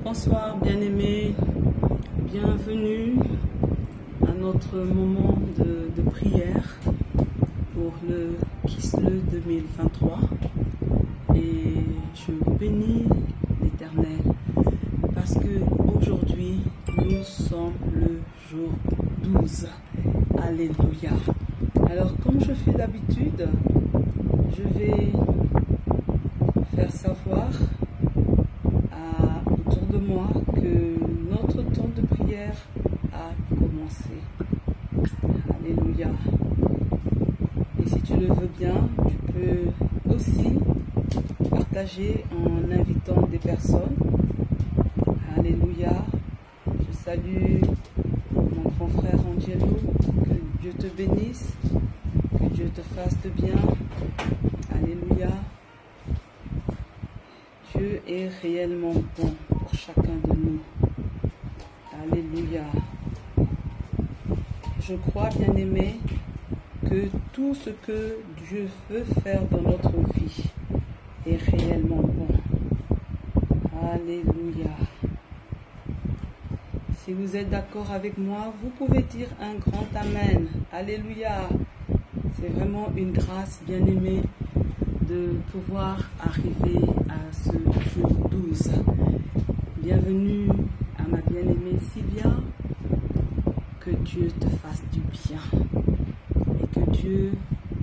Bonsoir bien-aimés, bienvenue à notre moment de prière pour le Kislev 2023 et je bénis l'Éternel parce que aujourd'hui nous sommes le jour 12. Alléluia. Alors comme je fais d'habitude, je vais faire savoir autour de moi que notre temps de prière a commencé. Alléluia. Et si tu le veux bien, tu peux aussi partager en invitant des personnes. Alléluia. Je salue mon grand frère Angelo. Que Dieu te bénisse. Que Dieu te fasse de bien. Alléluia. Dieu est réellement bon pour chacun de nous. Alléluia. Je crois, bien-aimé, que tout ce que Dieu veut faire dans notre vie est réellement bon. Alléluia. Si vous êtes d'accord avec moi, vous pouvez dire un grand Amen. Alléluia. C'est vraiment une grâce, bien-aimé, de pouvoir arriver à ce jour 12. Bienvenue à ma bien-aimée Sylvia. Que Dieu te fasse du bien et que Dieu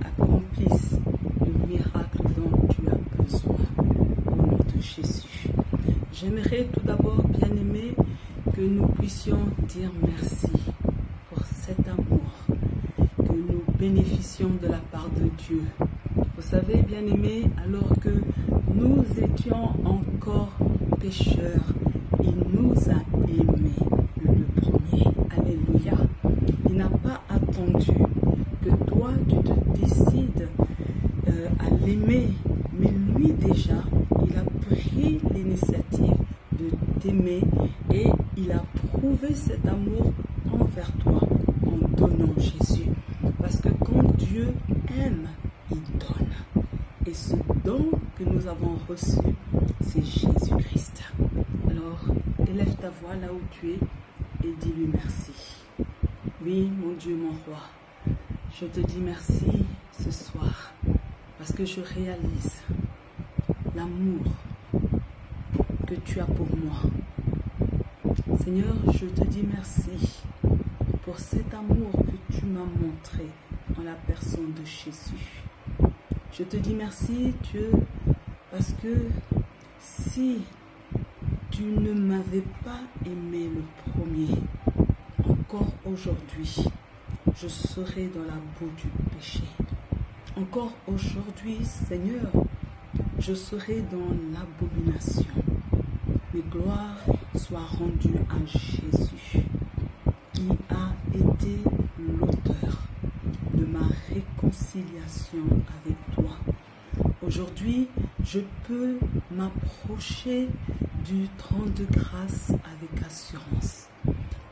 accomplisse le miracle dont tu as besoin au nom de Jésus. J'aimerais tout d'abord, bien-aimé, que nous puissions dire merci pour cet amour que nous bénéficions de la part de Dieu. Vous savez, bien-aimés, alors que nous étions encore pécheurs, il nous a aimés le premier. Alléluia. Il n'a pas attendu que toi, tu te décides à l'aimer, mais lui déjà, il a pris l'initiative de t'aimer et il a prouvé cet amour envers toi en donnant Jésus. Parce que quand Dieu aime, il donne. Et ce don que nous avons reçu, c'est Jésus-Christ. Alors, élève ta voix là où tu es et dis-lui merci. Oui, mon Dieu, mon roi, je te dis merci ce soir parce que je réalise l'amour que tu as pour moi. Seigneur, je te dis merci pour cet amour que tu m'as montré en la personne de Jésus. Je te dis merci, Dieu, parce que si tu ne m'avais pas aimé le premier, encore aujourd'hui, je serais dans la boue du péché. Encore aujourd'hui, Seigneur, je serai dans l'abomination. Mais gloire soit rendue à Jésus, qui a été l'auteur de ma réconciliation avec toi. Aujourd'hui, je peux m'approcher du trône de grâce avec assurance.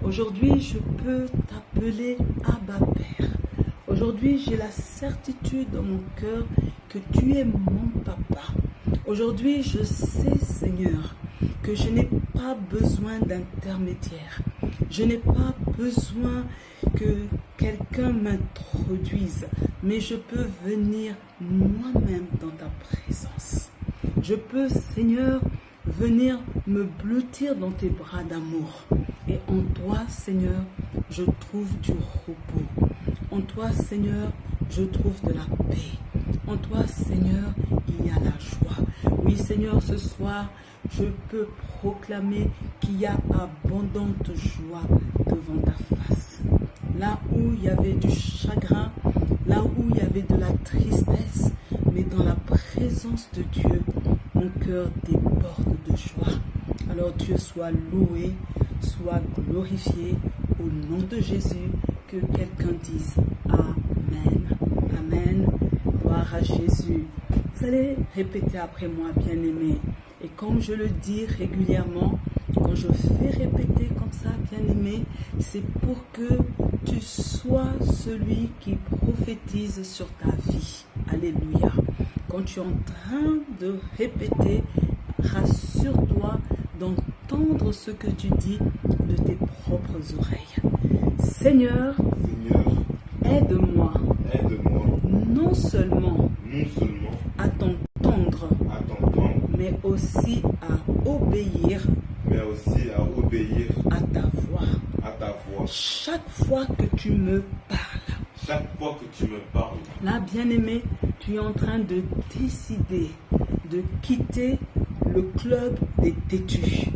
Aujourd'hui, je peux t'appeler Abba Père. Aujourd'hui, j'ai la certitude dans mon cœur que tu es mon papa. Aujourd'hui, je sais, Seigneur, que je n'ai pas besoin d'intermédiaire. Je n'ai pas besoin que quelqu'un m'introduise, mais je peux venir moi-même dans ta présence. Je peux, Seigneur, venir me blottir dans tes bras d'amour. Et en toi, Seigneur, je trouve du repos. En toi, Seigneur, je trouve de la paix. En toi, Seigneur, il y a la joie. Oui, Seigneur, ce soir, je peux proclamer qu'il y a abondante joie devant ta face. Là où il y avait du chagrin, là où il y avait de la tristesse, mais dans la présence de Dieu, mon cœur déborde de joie. Alors Dieu soit loué, soit glorifié au nom de Jésus, que quelqu'un dise Amen. Amen. Gloire à Jésus. Vous allez répéter après moi, bien-aimé. Et comme je le dis régulièrement, quand je fais répéter comme ça, bien-aimé, c'est pour que tu sois celui qui prophétise sur ta vie. Alléluia. Quand tu es en train de répéter, rassure-toi d'entendre entendre ce que tu dis de tes propres oreilles. Seigneur, aide-moi non seulement à t'entendre, mais aussi à obéir à ta voix. Chaque fois que tu me parles, là, bien-aimé, tu es en train de décider de quitter le club des têtus.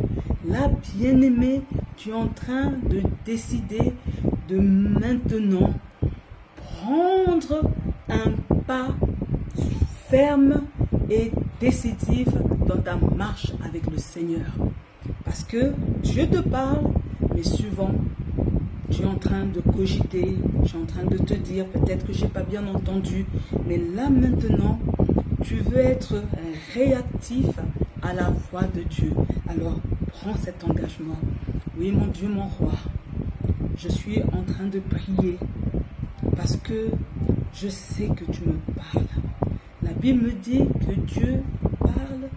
Là, bien-aimé, tu es en train de décider de maintenant prendre un pas ferme et décisif dans ta marche avec le Seigneur. Parce que Dieu te parle, mais souvent, tu es en train de cogiter, tu es en train de te dire, peut-être que je n'ai pas bien entendu, mais là maintenant, tu veux être réactif à la voix de Dieu. Alors, prends cet engagement. Oui, mon Dieu, mon roi, je suis en train de prier parce que je sais que tu me parles. La Bible me dit que Dieu parle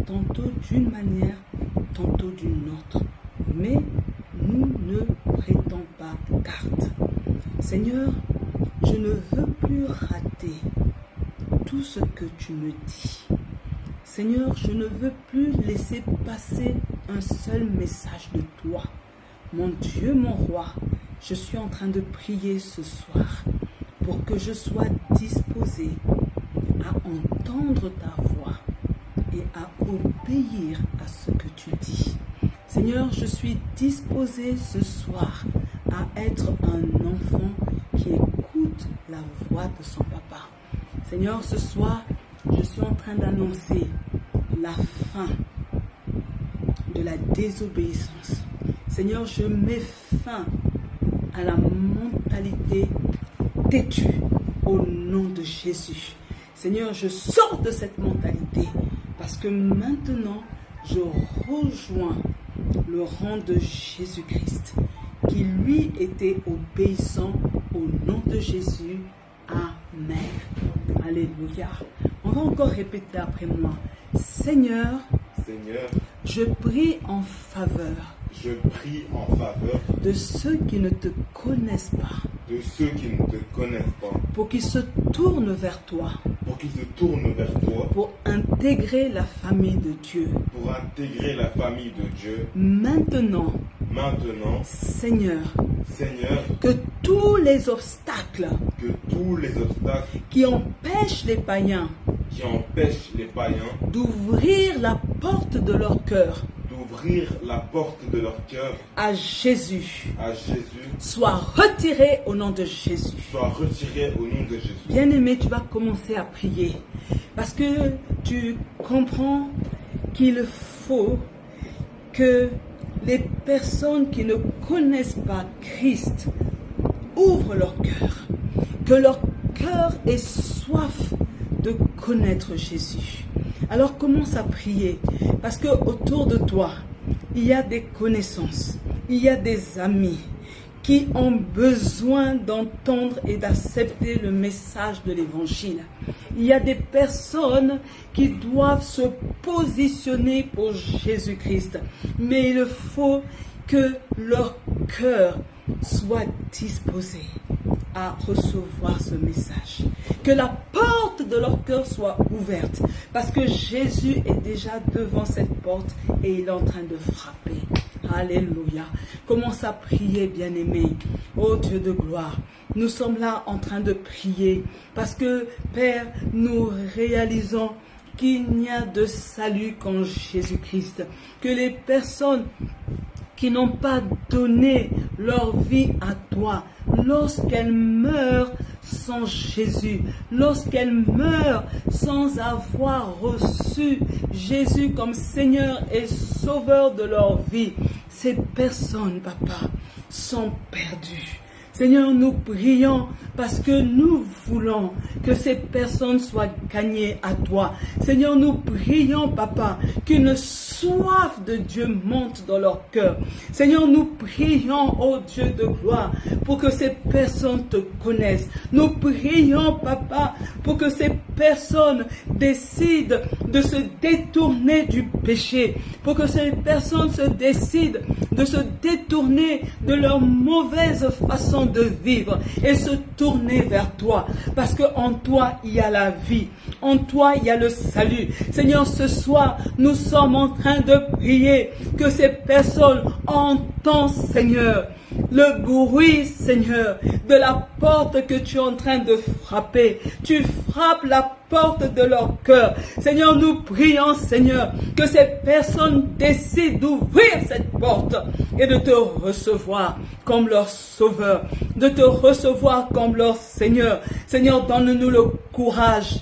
tantôt d'une manière, tantôt d'une autre. Mais nous ne prêtons pas garde. Seigneur, je ne veux plus rater tout ce que tu me dis. Seigneur, je ne veux plus laisser passer un seul message de toi. Mon Dieu, mon roi, je suis en train de prier ce soir pour que je sois disposé à entendre ta voix et à obéir à ce que tu dis. Seigneur, je suis disposé ce soir à être un enfant qui écoute la voix de son papa. Seigneur, ce soir, je suis en train d'annoncer la fin de la désobéissance. Seigneur, je mets fin à la mentalité têtue au nom de Jésus. Seigneur, je sors de cette mentalité parce que maintenant, je rejoins le rang de Jésus-Christ qui lui était obéissant au nom de Jésus. Amen. Alléluia. On va encore répéter après moi. Seigneur, je prie en faveur de ceux qui ne te connaissent pas, pour qu'ils se tournent vers toi, pour intégrer la famille de Dieu. Maintenant, Seigneur, que tous les obstacles qui empêchent les païens d'ouvrir la porte de leur cœur à Jésus, soit retiré au nom de Jésus. Bien-aimé, tu vas commencer à prier parce que tu comprends qu'il faut que les personnes qui ne connaissent pas Christ ouvrent leur cœur, que leur cœur ait soif de connaître Jésus. Alors commence à prier parce que autour de toi, il y a des connaissances, il y a des amis qui ont besoin d'entendre et d'accepter le message de l'évangile. Il y a des personnes qui doivent se positionner pour Jésus-Christ, mais il faut que leur cœur soit disposé à recevoir ce message. Que la porte de leur cœur soit ouverte, parce que Jésus est déjà devant cette porte et il est en train de frapper. Alléluia. Commence à prier, bien-aimé. Oh Dieu de gloire, nous sommes là en train de prier parce que, Père, nous réalisons qu'il n'y a de salut qu'en Jésus-Christ. Que les personnes qui n'ont pas donné leur vie à toi, lorsqu'elles meurent sans Jésus, lorsqu'elles meurent sans avoir reçu Jésus comme Seigneur et Sauveur de leur vie, ces personnes, Papa, sont perdues. Seigneur, nous prions parce que nous voulons que ces personnes soient gagnées à toi. Seigneur, nous prions, Papa, qu'une soif de Dieu monte dans leur cœur. Seigneur, nous prions, ô Dieu de gloire, pour que ces personnes te connaissent. Nous prions, Papa, pour que ces personnes décident de se détourner du péché, pour que ces personnes se décident de se détourner de leur mauvaise façon de vivre et se tourner vers toi, parce qu'en toi il y a la vie, en toi il y a le salut. Seigneur, ce soir nous sommes en train de prier que ces personnes entendent, Seigneur, le bruit, Seigneur, de la porte que tu es en train de frapper. Tu frappes la porte de leur cœur. Seigneur, nous prions, Seigneur, que ces personnes décident d'ouvrir cette porte et de te recevoir comme leur sauveur, de te recevoir comme leur Seigneur. Seigneur, donne-nous le courage,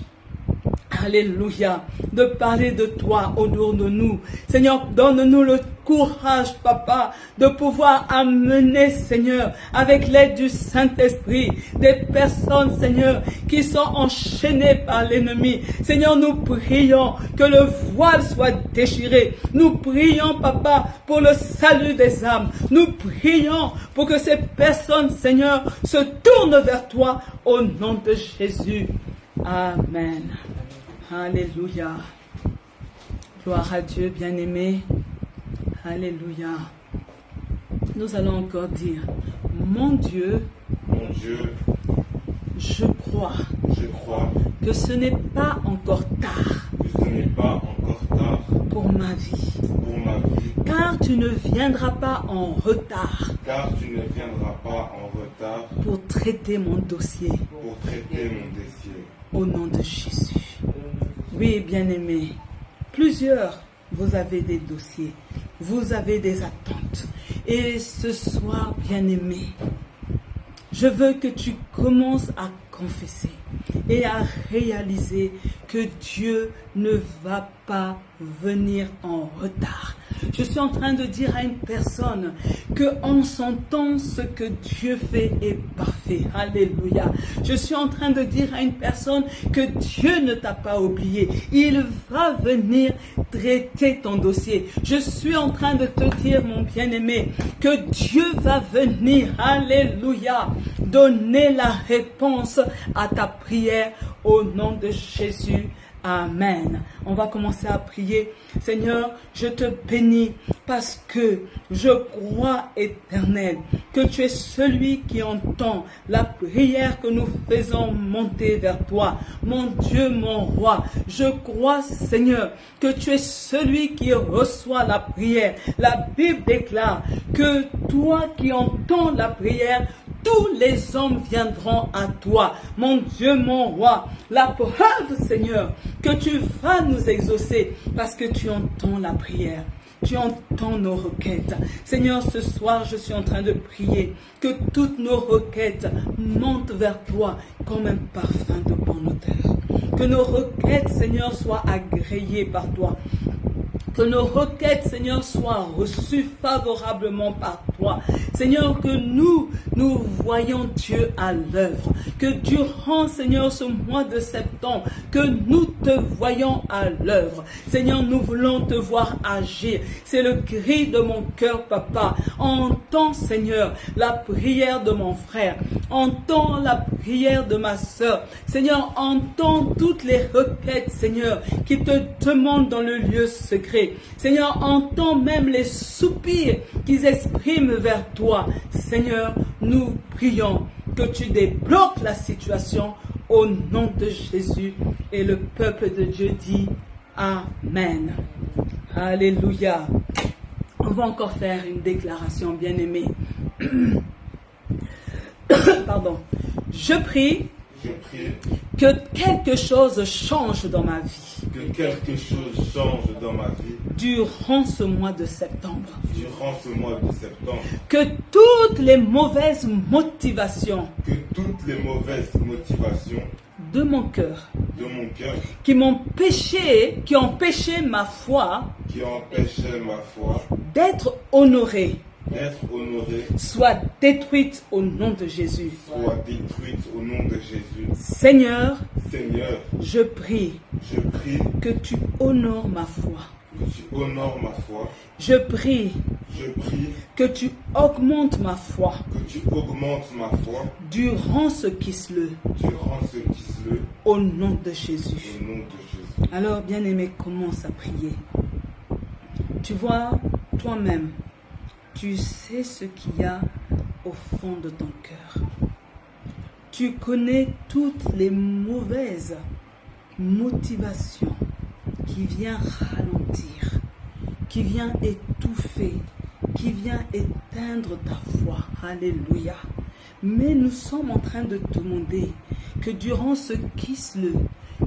alléluia, de parler de toi autour de nous. Seigneur, donne-nous le courage, Papa, de pouvoir amener, Seigneur, avec l'aide du Saint-Esprit, des personnes, Seigneur, qui sont enchaînées par l'ennemi. Seigneur, nous prions que le voile soit déchiré. Nous prions, Papa, pour le salut des âmes. Nous prions pour que ces personnes, Seigneur, se tournent vers toi au nom de Jésus. Amen. Alléluia. Gloire à Dieu, bien-aimé. Alléluia. Nous allons encore dire, mon Dieu, je crois que ce n'est pas encore tard pour ma vie. Car tu ne viendras pas en retard pour traiter mon dossier. Au nom de Jésus. Oui, bien-aimés, plusieurs, vous avez des dossiers, vous avez des attentes. Et ce soir, bien-aimé, je veux que tu commences à confesser et à réaliser que Dieu ne va pas venir en retard. Je suis en train de dire à une personne que en son temps, ce que Dieu fait est parfait. Alléluia. Je suis en train de dire à une personne que Dieu ne t'a pas oublié. Il va venir traiter ton dossier. Je suis en train de te dire, mon bien-aimé, que Dieu va venir, alléluia, donner la réponse à ta prière au nom de Jésus. Amen. On va commencer à prier. Seigneur, je te bénis parce que je crois, Éternel, que tu es celui qui entend la prière que nous faisons monter vers toi. Mon Dieu, mon roi, je crois, Seigneur, que tu es celui qui reçoit la prière. La Bible déclare que toi qui entends la prière, tous les hommes viendront à toi. Mon Dieu, mon roi, la preuve, Seigneur, que tu vas nous exaucer parce que tu entends la prière. Tu entends nos requêtes. Seigneur, ce soir, je suis en train de prier que toutes nos requêtes montent vers toi comme un parfum de bon odeur. Que nos requêtes, Seigneur, soient agréées par toi. Que nos requêtes, Seigneur, soient reçues favorablement par toi. Seigneur, que nous voyons Dieu à l'œuvre. Que durant, Seigneur, ce mois de septembre, que nous te voyons à l'œuvre. Seigneur, nous voulons te voir agir. C'est le cri de mon cœur, Papa. Entends, Seigneur, la prière de mon frère. Entends la prière de ma sœur. Seigneur, entends toutes les requêtes, Seigneur, qui te demandent dans le lieu secret. Seigneur, entends même les soupirs qu'ils expriment vers toi. Seigneur, nous prions que tu débloques la situation au nom de Jésus. Et le peuple de Dieu dit Amen. Alléluia. On va encore faire une déclaration, bien-aimée. Pardon. Je prie que quelque chose change dans ma vie. Que quelque chose change dans ma vie. Durant ce mois de septembre. Durant ce mois de septembre. Que toutes les mauvaises motivations. Que toutes les mauvaises motivations. De mon cœur. De mon cœur. Qui empêchaient ma foi. Qui empêchaient ma foi. D'être honorée. d'être honorée soit détruite au nom de Jésus. soit détruite au nom de Jésus. Seigneur, Seigneur, je prie je prie que tu honores ma foi. que tu honores ma foi. Je prie Je prie que tu augmentes ma foi que tu augmentes ma foi durant ce Kislev durant ce Kislev au nom de Jésus. au nom de Jésus. Alors, bien-aimé, commence à prier. Tu vois, toi-même, tu sais ce qu'il y a au fond de ton cœur. Tu connais toutes les mauvaises motivations qui viennent ralentir, qui viennent étouffer, qui viennent éteindre ta foi. Alléluia. Mais nous sommes en train de te demander que durant ce Kislev,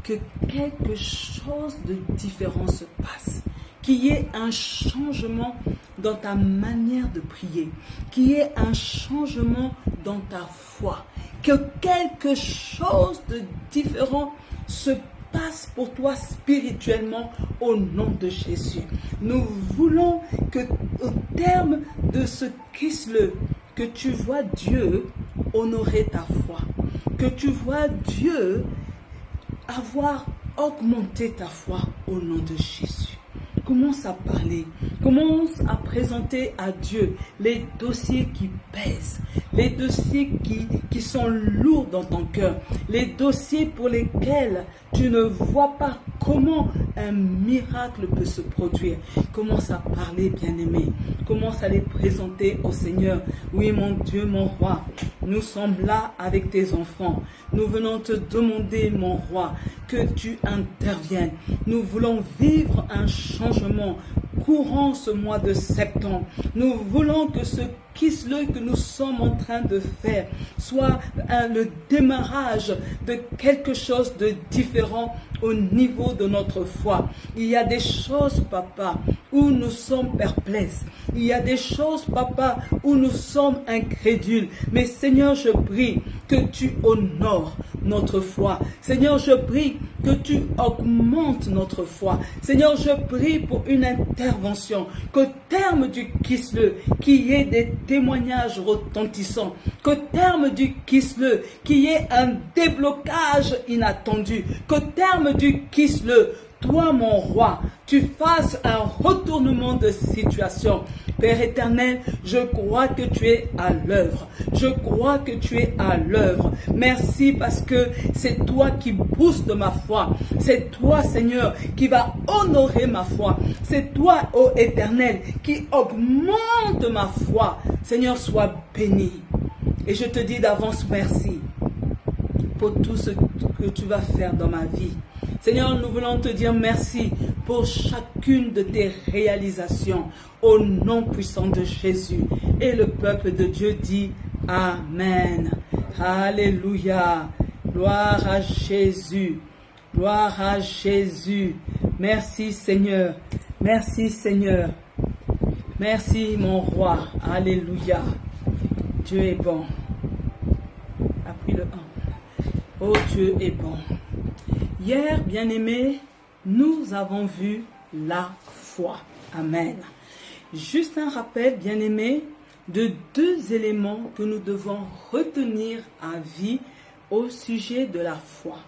que quelque chose de différent se passe, qu'il y ait un changement dans ta manière de prier, qu'il y ait un changement dans ta foi, que quelque chose de différent se passe pour toi spirituellement au nom de Jésus. Nous voulons que au terme de ce Kislev, que tu vois Dieu honorer ta foi, que tu vois Dieu avoir augmenté ta foi au nom de Jésus. Commence à parler, commence à présenter à Dieu les dossiers qui pèsent, les dossiers qui sont lourds dans ton cœur, les dossiers pour lesquels tu ne vois pas comment un miracle peut se produire. Commence à parler, bien-aimé. Commence à les présenter au Seigneur. Oui, mon Dieu, mon roi, nous sommes là avec tes enfants. Nous venons te demander, mon roi, que tu interviennes. Nous voulons vivre un changement courant ce mois de septembre. Nous voulons que ce Kislev que nous sommes en train de faire soit le démarrage de quelque chose de différent au niveau de notre foi. Il y a des choses, papa, où nous sommes perplexes. Il y a des choses, papa, où nous sommes incrédules. Mais Seigneur, je prie que tu honores notre foi. Seigneur, je prie que tu augmentes notre foi. Seigneur, je prie pour une intervention, qu'au terme du Kislev, qu'il y ait des témoignages retentissants, qu'au terme du Kislev, qu'il y ait un déblocage inattendu, qu'au terme du Kislev, toi, mon roi, tu fasses un retournement de situation. Père éternel, je crois que tu es à l'œuvre. Je crois que tu es à l'œuvre. Merci parce que c'est toi qui booste ma foi. C'est toi, Seigneur, qui va honorer ma foi. C'est toi, ô éternel, qui augmente ma foi. Seigneur, sois béni. Et je te dis d'avance merci pour tout ce que tu vas faire dans ma vie. Seigneur, nous voulons te dire merci pour chacune de tes réalisations au nom puissant de Jésus. Et le peuple de Dieu dit Amen. Alléluia. Gloire à Jésus. Gloire à Jésus. Merci Seigneur. Merci Seigneur. Merci mon roi. Alléluia. Dieu est bon. Appuie le 1. Oh, Dieu est bon. Hier, bien-aimés, nous avons vu la foi. Amen. Juste un rappel, bien-aimés, de 2 éléments que nous devons retenir à vie au sujet de la foi.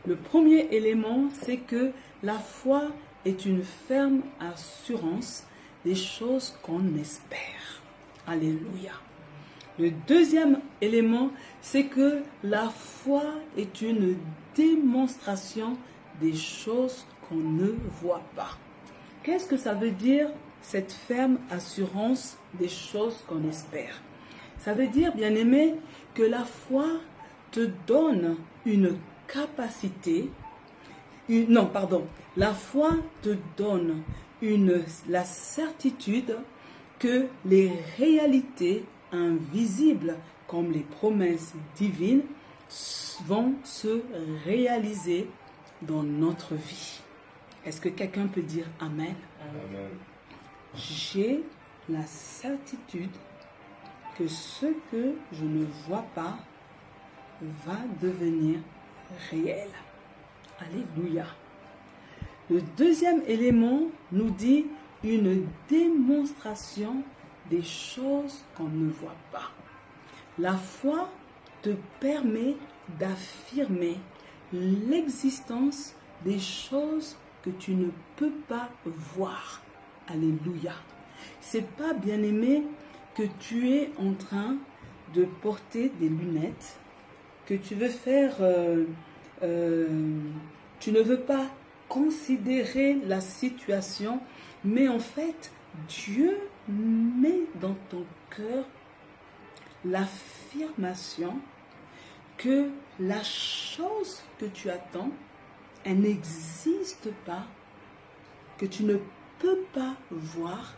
Le premier élément, c'est que la foi est une ferme assurance des choses qu'on espère. Alléluia. Le deuxième élément, c'est que la foi est une démonstration des choses qu'on ne voit pas. Qu'est-ce que ça veut dire, cette ferme assurance des choses qu'on espère? Ça veut dire, bien-aimé, que la foi te donne une capacité, la foi te donne la certitude que les réalités invisibles comme les promesses divines vont se réaliser dans notre vie. Est-ce que quelqu'un peut dire Amen? Amen. J'ai la certitude que ce que je ne vois pas va devenir réel. Alléluia. Le deuxième élément nous dit une démonstration des choses qu'on ne voit pas. La foi te permet d'affirmer l'existence des choses que tu ne peux pas voir. Alléluia. C'est pas, bien-aimé, que tu es en train de porter des lunettes, que tu veux faire, tu ne veux pas considérer la situation, mais en fait, Dieu met dans ton cœur l'affirmation que la chose que tu attends, elle n'existe pas, que tu ne peux pas voir,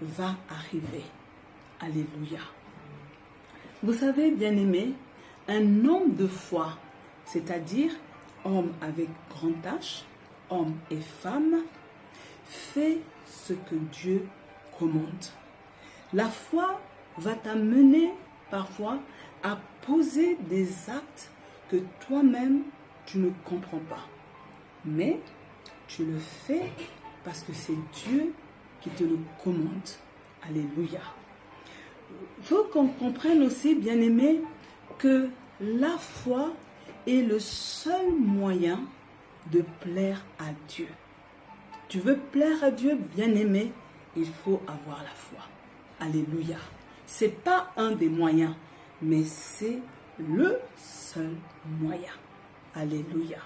va arriver. Alléluia. Vous savez, bien-aimés, un homme de foi, c'est-à-dire homme avec grand H, homme et femme, fait ce que Dieu commande. La foi va t'amener parfois à poser des actes que toi-même tu ne comprends pas. Mais tu le fais parce que c'est Dieu qui te le commande. Alléluia. Il faut qu'on comprenne aussi, bien-aimé, que la foi est le seul moyen de plaire à Dieu. Tu veux plaire à Dieu, bien-aimé, il faut avoir la foi. Alléluia. Ce n'est pas un des moyens, mais c'est le seul moyen. Alléluia.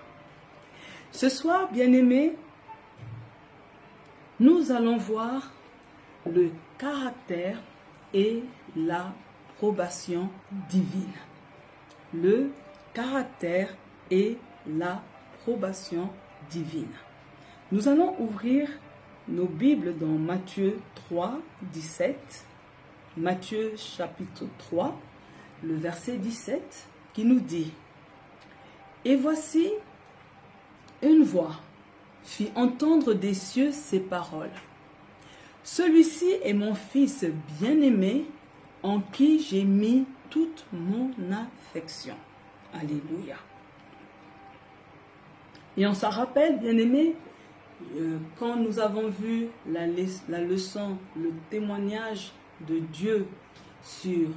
Ce soir, bien-aimé, nous allons voir le caractère et l'approbation divine. Le caractère et l'approbation divine. Nous allons ouvrir nos Bibles dans Matthieu 3, 17. Matthieu chapitre 3, le verset 17, qui nous dit: « Et voici, une voix fit entendre des cieux ces paroles. Celui-ci est mon fils bien-aimé, en qui j'ai mis toute mon affection. » Alléluia. Et on s'en rappelle, bien-aimé, quand nous avons vu la leçon, le témoignage de Dieu sur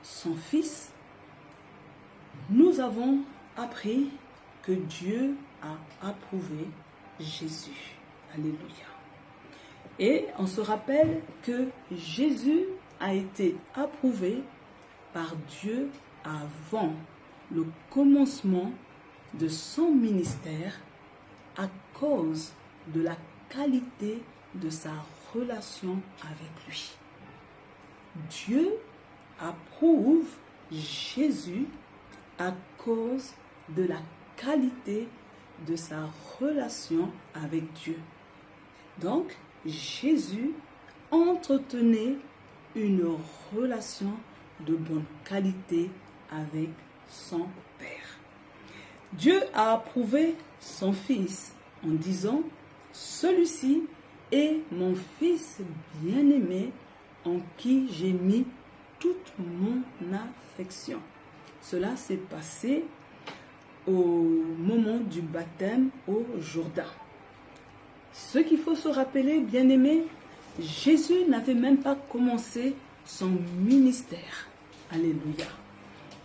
son Fils, nous avons appris que Dieu a approuvé Jésus. Alléluia. Et on se rappelle que Jésus a été approuvé par Dieu avant le commencement de son ministère à cause de la qualité de sa relation avec lui. Dieu approuve Jésus à cause de la qualité de sa relation avec Dieu. Donc, Jésus entretenait une relation de bonne qualité avec son Père. Dieu a approuvé son Fils en disant: « Celui-ci est mon Fils bien-aimé en qui j'ai mis toute mon affection. » Cela s'est passé au moment du baptême au Jourdain. Ce qu'il faut se rappeler, bien-aimé, Jésus n'avait même pas commencé son ministère. Alléluia.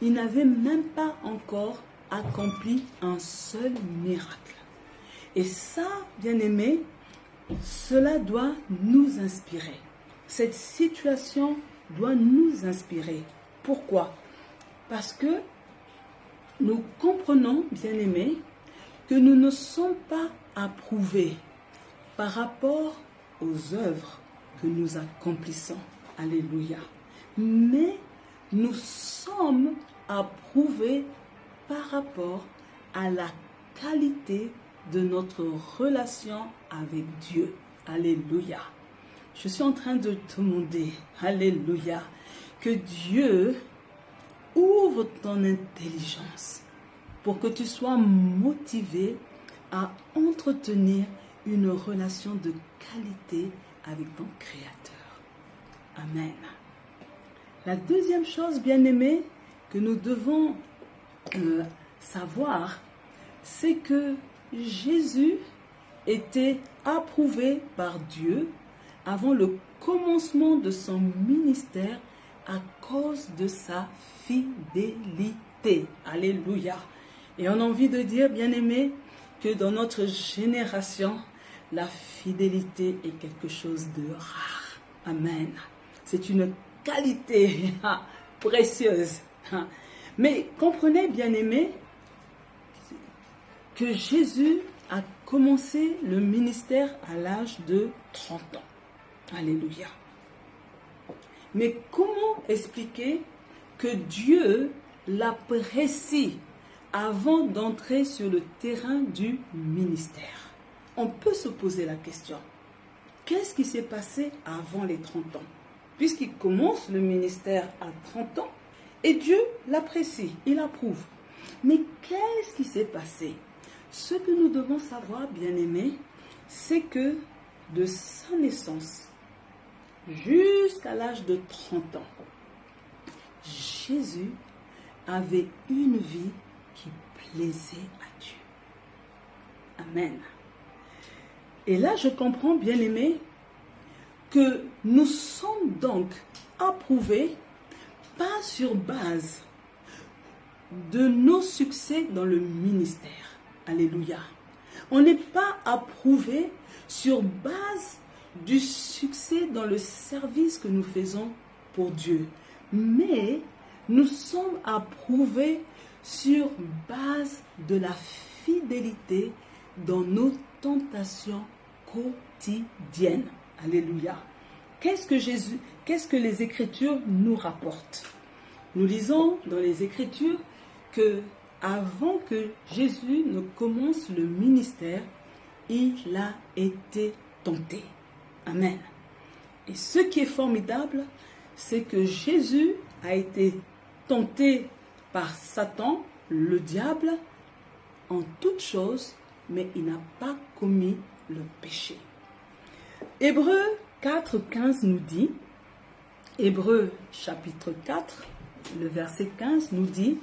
Il n'avait même pas encore accompli un seul miracle. Et ça, bien-aimé, cela doit nous inspirer. Cette situation doit nous inspirer. Pourquoi? Parce que nous comprenons, bien-aimés, que nous ne sommes pas approuvés par rapport aux œuvres que nous accomplissons. Alléluia. Mais nous sommes approuvés par rapport à la qualité de notre relation avec Dieu. Alléluia. Je suis en train de te demander, alléluia, que Dieu ouvre ton intelligence pour que tu sois motivé à entretenir une relation de qualité avec ton Créateur. Amen. La deuxième chose, bien-aimée, que nous devons savoir, c'est que Jésus était approuvé par Dieu avant le commencement de son ministère à cause de sa fidélité. Alléluia. Et on a envie de dire, bien-aimés, que dans notre génération, la fidélité est quelque chose de rare. Amen. C'est une qualité précieuse. Mais comprenez, bien-aimés, que Jésus a commencé le ministère à l'âge de 30 ans. Alléluia. Mais comment expliquer que Dieu l'apprécie avant d'entrer sur le terrain du ministère? On peut se poser la question. Qu'est-ce qui s'est passé avant les 30 ans? Puisqu'il commence le ministère à 30 ans, et Dieu l'apprécie, il approuve. Mais qu'est-ce qui s'est passé? Ce que nous devons savoir, bien-aimés, c'est que de sa naissance jusqu'à l'âge de 30 ans, Jésus avait une vie qui plaisait à Dieu. Amen. Et là, je comprends, bien-aimés, que nous sommes donc approuvés pas sur base de nos succès dans le ministère. Alléluia. On n'est pas approuvé sur base du succès dans le service que nous faisons pour Dieu. Mais nous sommes approuvés sur base de la fidélité dans nos tentations quotidiennes. Alléluia. Qu'est-ce que les Écritures nous rapportent? Nous lisons dans les Écritures que avant que Jésus ne commence le ministère, il a été tenté. Amen. Et ce qui est formidable, c'est que Jésus a été tenté par Satan, le diable, en toutes choses, mais il n'a pas commis le péché. Hébreux 4,15 nous dit, Hébreux chapitre 4, le verset 15 nous dit,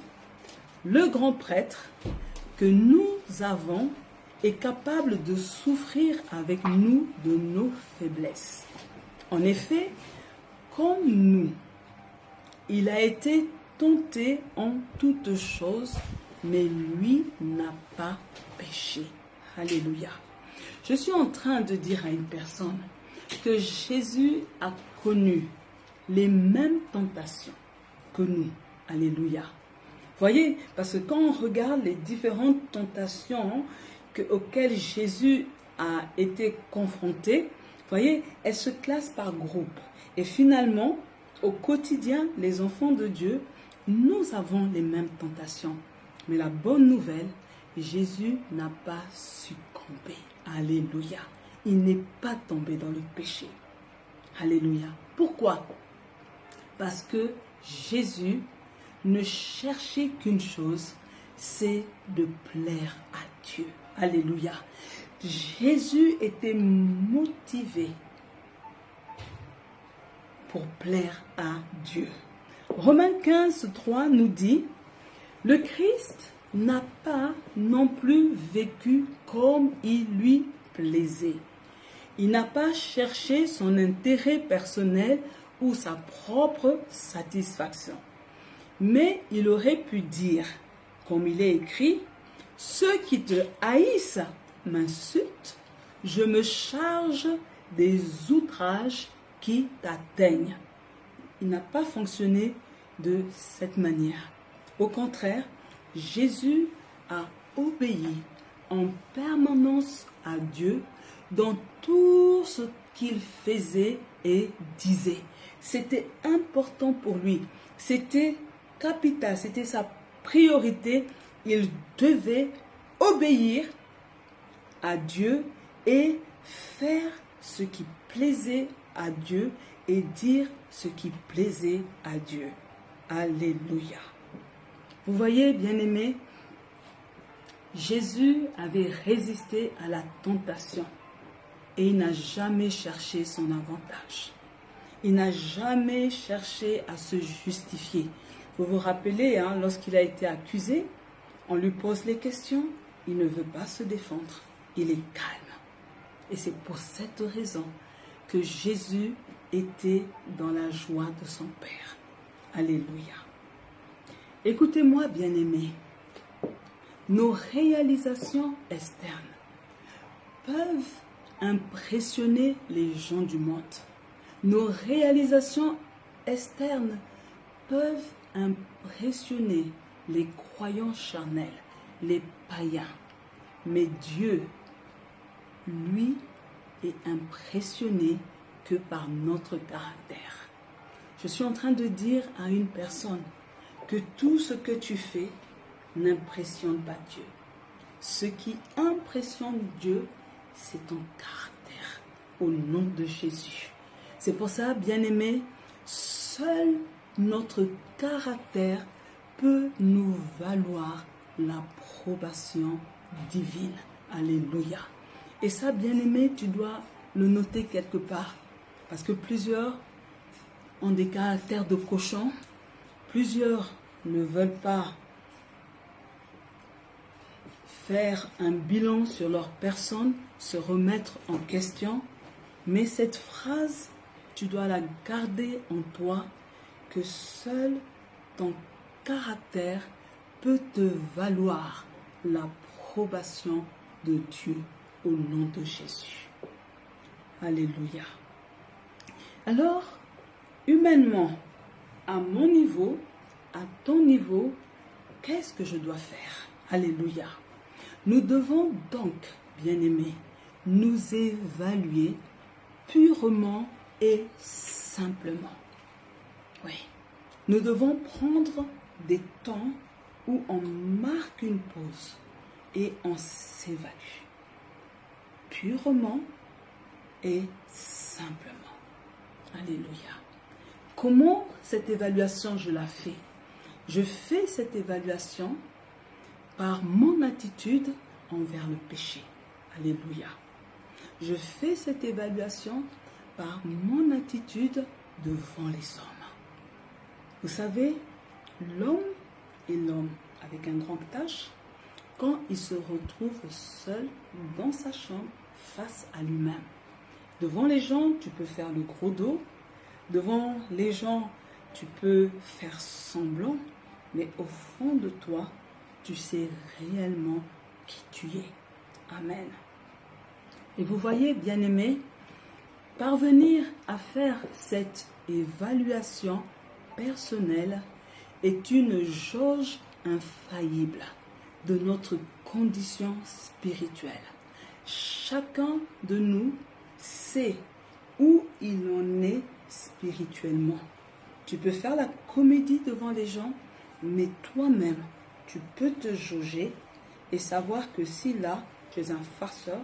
le grand prêtre que nous avons est capable de souffrir avec nous de nos faiblesses. En effet, comme nous, il a été tenté en toutes choses, mais lui n'a pas péché. Alléluia. Je suis en train de dire à une personne que Jésus a connu les mêmes tentations que nous. Alléluia. Voyez, parce que quand on regarde les différentes tentations auxquelles Jésus a été confronté, voyez, elles se classent par groupe. Et finalement, au quotidien, les enfants de Dieu, nous avons les mêmes tentations. Mais la bonne nouvelle, Jésus n'a pas succombé. Alléluia. Il n'est pas tombé dans le péché. Alléluia. Pourquoi? Parce que Jésus ne cherchait qu'une chose, c'est de plaire à Dieu. Alléluia. Jésus était motivé pour plaire à Dieu. Romains 15, 3 nous dit, le Christ n'a pas non plus vécu comme il lui plaisait. Il n'a pas cherché son intérêt personnel ou sa propre satisfaction. Mais il aurait pu dire, comme il est écrit, « Ceux qui te haïssent m'insultent, je me charge des outrages qui t'atteignent. » Il n'a pas fonctionné de cette manière. Au contraire, Jésus a obéi en permanence à Dieu dans tout ce qu'il faisait et disait. C'était important pour lui. C'était capital, c'était sa priorité. Il devait obéir à Dieu et faire ce qui plaisait à Dieu et dire ce qui plaisait à Dieu. Alléluia. Vous voyez, bien-aimés, Jésus avait résisté à la tentation et il n'a jamais cherché son avantage. Il n'a jamais cherché à se justifier. Vous vous rappelez, lorsqu'il a été accusé, on lui pose les questions, il ne veut pas se défendre, il est calme. Et c'est pour cette raison que Jésus était dans la joie de son Père. Alléluia. Écoutez-moi, bien-aimés, nos réalisations externes peuvent impressionner les gens du monde. Nos réalisations externes peuvent impressionner les croyants charnels, les païens. Mais Dieu, lui, est impressionné que par notre caractère. Je suis en train de dire à une personne que tout ce que tu fais n'impressionne pas Dieu. Ce qui impressionne Dieu, c'est ton caractère, au nom de Jésus. C'est pour ça, bien-aimés, seul notre caractère peut nous valoir l'approbation divine. Alléluia. Et ça, bien-aimé, tu dois le noter quelque part. Parce que plusieurs ont des caractères de cochons. Plusieurs ne veulent pas faire un bilan sur leur personne, se remettre en question. Mais cette phrase, tu dois la garder en toi, que seul ton caractère peut te valoir l'approbation de Dieu au nom de Jésus. Alléluia. Alors, humainement, à mon niveau, à ton niveau, qu'est-ce que je dois faire? Alléluia. Nous devons donc, bien-aimés, nous évaluer purement et simplement. Oui. Nous devons prendre des temps où on marque une pause et on s'évalue. Purement et simplement. Alléluia. Comment cette évaluation je la fais? Je fais cette évaluation par mon attitude envers le péché. Alléluia. Je fais cette évaluation par mon attitude devant les hommes. Vous savez, l'homme est l'homme avec un grand H quand il se retrouve seul dans sa chambre face à lui-même. Devant les gens, tu peux faire le gros dos. Devant les gens, tu peux faire semblant. Mais au fond de toi, tu sais réellement qui tu es. Amen. Et vous voyez, bien-aimés, parvenir à faire cette évaluation personnelle est une jauge infaillible de notre condition spirituelle. Chacun de nous sait où il en est spirituellement. Tu peux faire la comédie devant les gens, mais toi-même, tu peux te jauger et savoir que si là, tu es un farceur,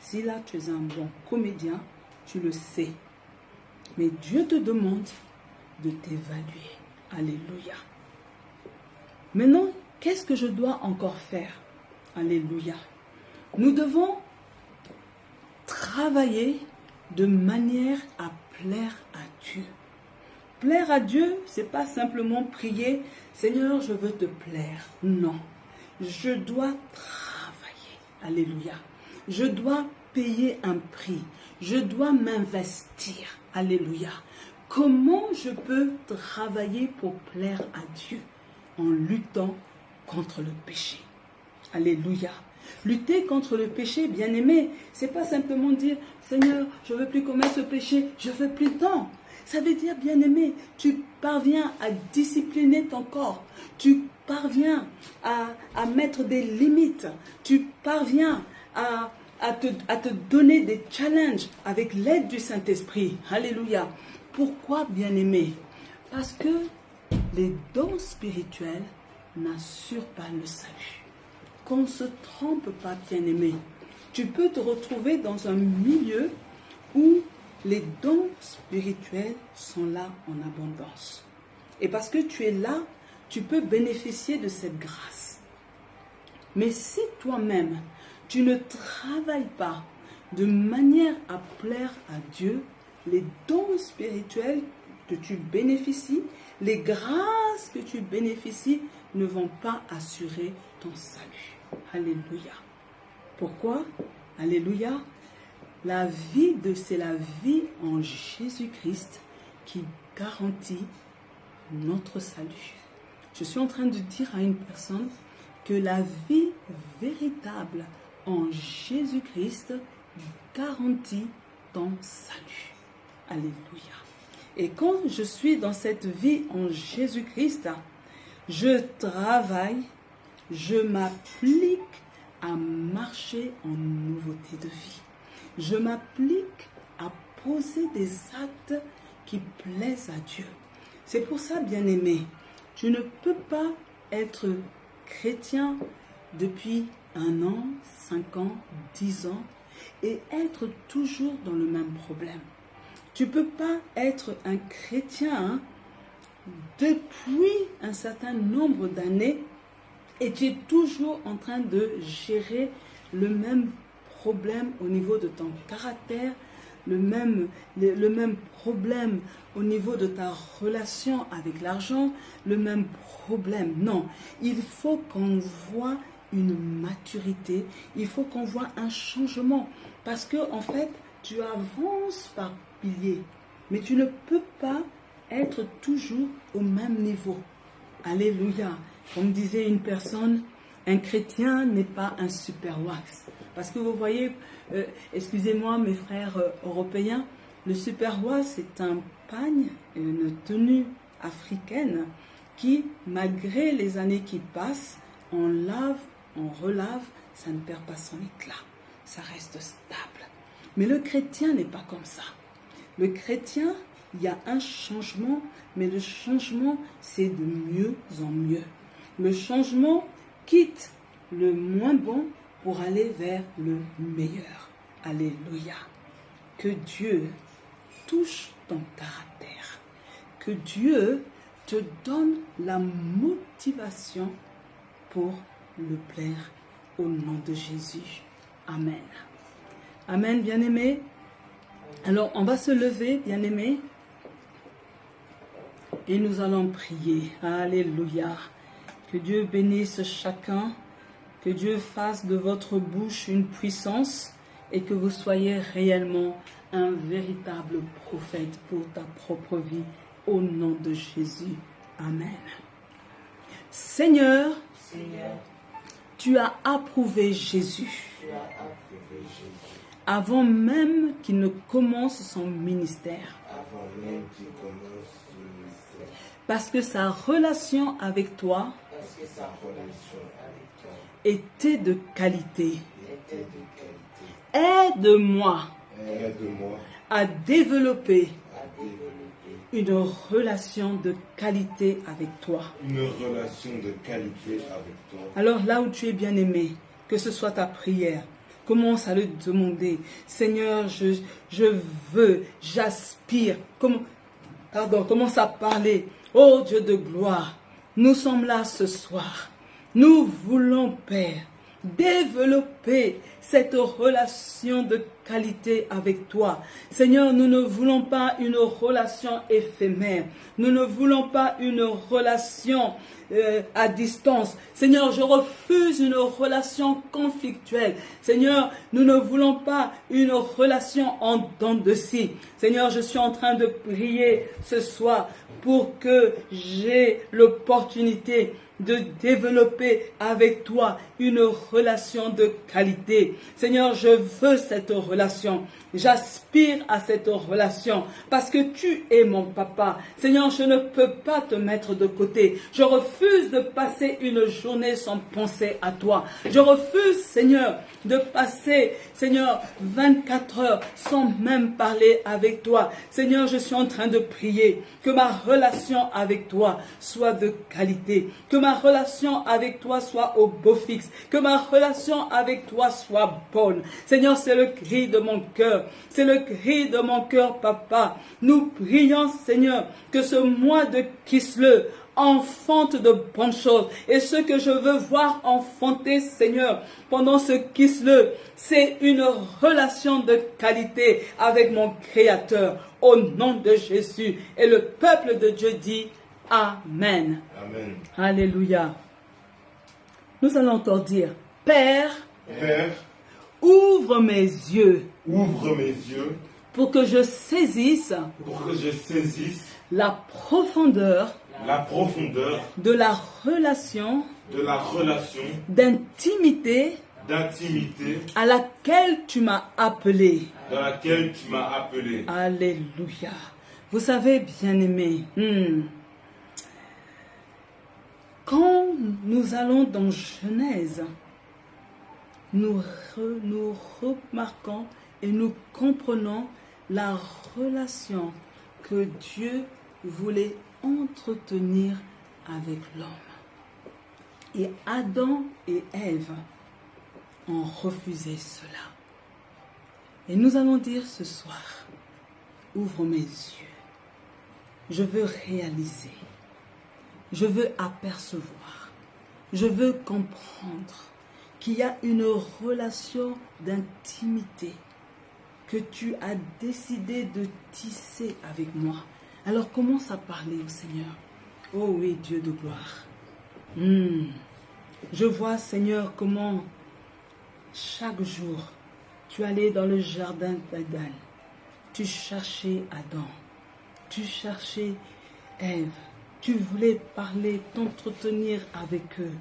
si là, tu es un bon comédien, tu le sais. Mais Dieu te demande de t'évaluer. Alléluia. Maintenant, qu'est-ce que je dois encore faire? Alléluia. Nous devons travailler de manière à plaire à Dieu. Plaire à Dieu, c'est pas simplement prier, Seigneur, je veux te plaire. Non, je dois travailler. Alléluia. Je dois payer un prix. Je dois m'investir. Alléluia. Comment je peux travailler pour plaire à Dieu? En luttant contre le péché. Alléluia. Lutter contre le péché, bien-aimé, c'est pas simplement dire, Seigneur, je ne veux plus commettre ce péché, je veux plus de temps. Ça veut dire, bien-aimé, tu parviens à discipliner ton corps. Tu parviens à mettre des limites. Tu parviens à te donner des challenges avec l'aide du Saint-Esprit. Alléluia. Pourquoi, bien-aimé? Parce que les dons spirituels n'assurent pas le salut. Qu'on ne se trompe pas, bien-aimé. Tu peux te retrouver dans un milieu où les dons spirituels sont là en abondance. Et parce que tu es là, tu peux bénéficier de cette grâce. Mais si toi-même, tu ne travailles pas de manière à plaire à Dieu, les dons spirituels que tu bénéficies, les grâces que tu bénéficies ne vont pas assurer ton salut. Alléluia. Pourquoi? Alléluia. c'est la vie en Jésus-Christ qui garantit notre salut. Je suis en train de dire à une personne que la vie véritable en Jésus-Christ garantit ton salut. Alléluia. Et quand je suis dans cette vie en Jésus-Christ, je travaille, je m'applique à marcher en nouveauté de vie. Je m'applique à poser des actes qui plaisent à Dieu. C'est pour ça, bien-aimé, tu ne peux pas être chrétien depuis 1 an, 5 ans, 10 ans et être toujours dans le même problème. Tu ne peux pas être un chrétien depuis un certain nombre d'années et tu es toujours en train de gérer le même problème au niveau de ton caractère, le même problème au niveau de ta relation avec l'argent, le même problème. Non, il faut qu'on voit une maturité, il faut qu'on voit un changement. Parce que en fait, tu avances par piliers, mais tu ne peux pas être toujours au même niveau. Alléluia. Comme disait une personne, un chrétien n'est pas un super wax. Parce que vous voyez, excusez-moi mes frères européens, le super wax c'est un pagne, une tenue africaine qui, malgré les années qui passent, on lave, on relave, ça ne perd pas son éclat. Ça reste stable. Mais le chrétien n'est pas comme ça. Le chrétien, il y a un changement, mais le changement, c'est de mieux en mieux. Le changement quitte le moins bon pour aller vers le meilleur. Alléluia. Que Dieu touche ton caractère. Que Dieu te donne la motivation pour le plaire au nom de Jésus. Amen. Amen, bien-aimés. Alors, on va se lever, bien-aimés, et nous allons prier. Alléluia. Que Dieu bénisse chacun, que Dieu fasse de votre bouche une puissance et que vous soyez réellement un véritable prophète pour ta propre vie, au nom de Jésus. Amen. Seigneur, tu as approuvé Jésus. Avant même qu'il ne commence son ministère. Parce que sa relation avec toi était de qualité. Aide-moi à développer une relation de qualité avec toi. Une relation de qualité avec toi. Alors là où tu es bien-aimé, que ce soit ta prière, commence à le demander. Seigneur, je veux, j'aspire. Commence à parler. Oh Dieu de gloire, nous sommes là ce soir. Nous voulons, Père, développer cette relation de qualité avec toi. Seigneur, nous ne voulons pas une relation éphémère. Nous ne voulons pas une relation à distance. Seigneur, je refuse une relation conflictuelle. Seigneur, nous ne voulons pas une relation en dents de scie. Seigneur, je suis en train de prier ce soir pour que j'ai l'opportunité de développer avec toi une relation de qualité. Seigneur, je veux cette relation. J'aspire à cette relation parce que tu es mon papa. Seigneur, je ne peux pas te mettre de côté. Je refuse de passer une journée sans penser à toi. Je refuse, Seigneur, de passer, Seigneur, 24 heures sans même parler avec toi. Seigneur, je suis en train de prier que ma relation avec toi soit de qualité. Que ma relation avec toi soit au beau fixe. Que ma relation avec toi soit bonne. Seigneur, c'est le cri de mon cœur. C'est le cri de mon cœur, papa. Nous prions, Seigneur, que ce mois de Kislev enfante de bonnes choses. Et ce que je veux voir enfanter, Seigneur, pendant ce Kislev, c'est une relation de qualité avec mon Créateur, au nom de Jésus. Et le peuple de Dieu dit Amen. Amen. Alléluia. Nous allons encore dire, Père, Père, ouvre mes yeux Ouvre mes yeux pour que je saisisse la profondeur de la relation d'intimité à laquelle tu m'as appelé. Alléluia. Vous savez, bien-aimés, quand nous allons dans Genèse, nous remarquons et nous comprenons la relation que Dieu voulait entretenir avec l'homme. Et Adam et Ève ont refusé cela. Et nous allons dire ce soir, ouvre mes yeux. Je veux réaliser. Je veux apercevoir. Je veux comprendre qu'il y a une relation d'intimité que tu as décidé de tisser avec moi. Alors commence à parler au Seigneur. Oh oui, Dieu de gloire. Je vois, Seigneur, comment chaque jour tu allais dans le jardin d'Éden. Tu cherchais Adam. Tu cherchais Ève. Tu voulais parler, t'entretenir avec eux.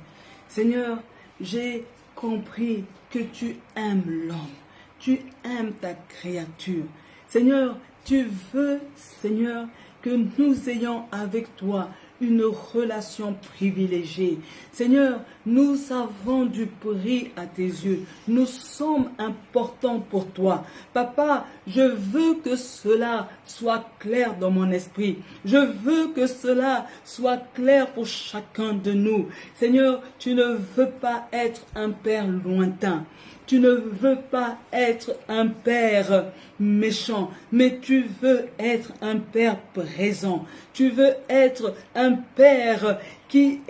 Seigneur, j'ai compris que tu aimes l'homme. Tu aimes ta créature. Seigneur, tu veux, Seigneur, que nous ayons avec toi une relation privilégiée. Seigneur, nous avons du prix à tes yeux. Nous sommes importants pour toi. Papa, je veux que cela soit clair dans mon esprit. Je veux que cela soit clair pour chacun de nous. Seigneur, tu ne veux pas être un père lointain. Tu ne veux pas être un père méchant, mais tu veux être un père présent. Tu veux être un père qui